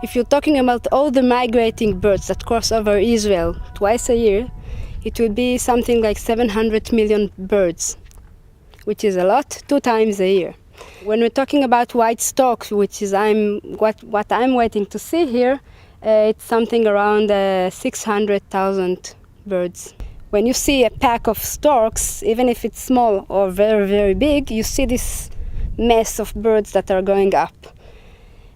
If you're talking about all the migrating birds that cross over Israel twice a year, it would be something like 700 million birds, which is a lot, 2 times a year. When we're talking about white storks, which is what I'm waiting to see here, it's something around 600,000 birds. When you see a pack of storks, even if it's small or very, very big, you see this mass of birds that are going up.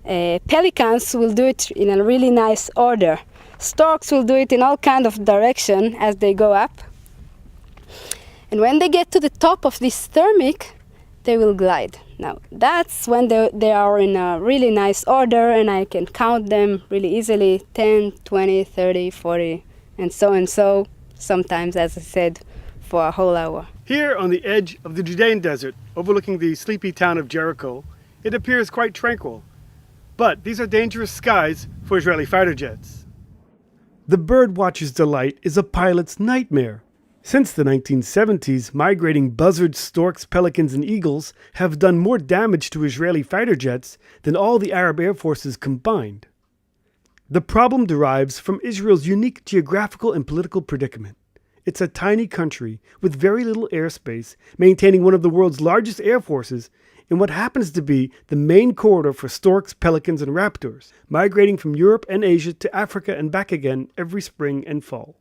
Pelicans will do it in a really nice order. Storks will do it in all kinds of direction as they go up. And when they get to the top of this thermic, they will glide. Now, that's when they are in a really nice order, and I can count them really easily, 10, 20, 30, 40, and so, sometimes, as I said, for a whole hour. Here on the edge of the Judean desert, overlooking the sleepy town of Jericho, it appears quite tranquil. But these are dangerous skies for Israeli fighter jets. The bird watcher's delight is a pilot's nightmare. Since the 1970s, migrating buzzards, storks, pelicans, and eagles have done more damage to Israeli fighter jets than all the Arab air forces combined. The problem derives from Israel's unique geographical and political predicament. It's a tiny country with very little airspace, maintaining one of the world's largest air forces in what happens to be the main corridor for storks, pelicans, and raptors, migrating from Europe and Asia to Africa and back again every spring and fall.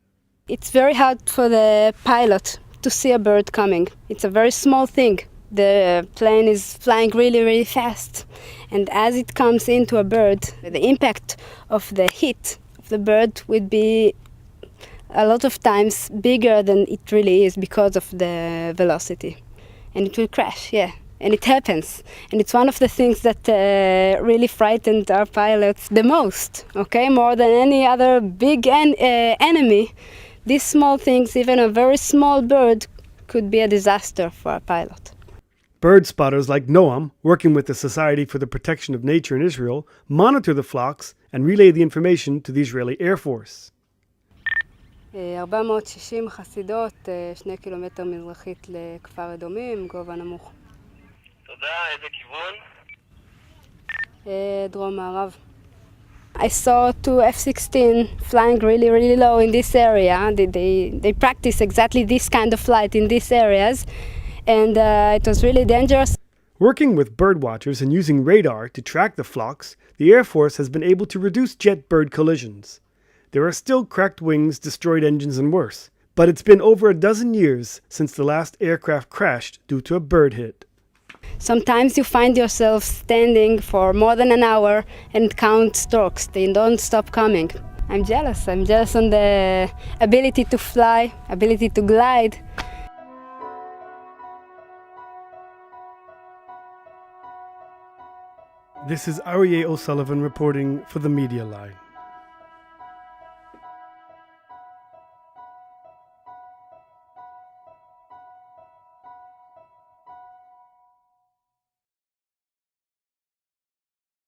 It's very hard for the pilot to see a bird coming. It's a very small thing. The plane is flying really, really fast. And as it comes into a bird, the impact of the hit of the bird would be a lot of times bigger than it really is because of the velocity. And it will crash, yeah. And it happens. And it's one of the things that really frightened our pilots the most, okay? More than any other big enemy. These small things, even a very small bird, could be a disaster for a pilot. Bird spotters like Noam, working with the Society for the Protection of Nature in Israel, monitor the flocks and relay the information to the Israeli Air Force. 460 חסידות, 2 קילומטר מזרחית לכפר אדומים, גובה נמוך. תודה, איזה כיוון? דרום מערב. I saw 2 F-16 flying really, really low in this area. They practice exactly this kind of flight in these areas, and it was really dangerous. Working with bird watchers and using radar to track the flocks, the Air Force has been able to reduce jet-bird collisions. There are still cracked wings, destroyed engines, and worse, but it's been over a dozen years since the last aircraft crashed due to a bird hit. Sometimes you find yourself standing for more than an hour and count storks. They don't stop coming. I'm jealous. I'm jealous on the ability to fly, ability to glide. This is Aryeh O'Sullivan reporting for the Media Line.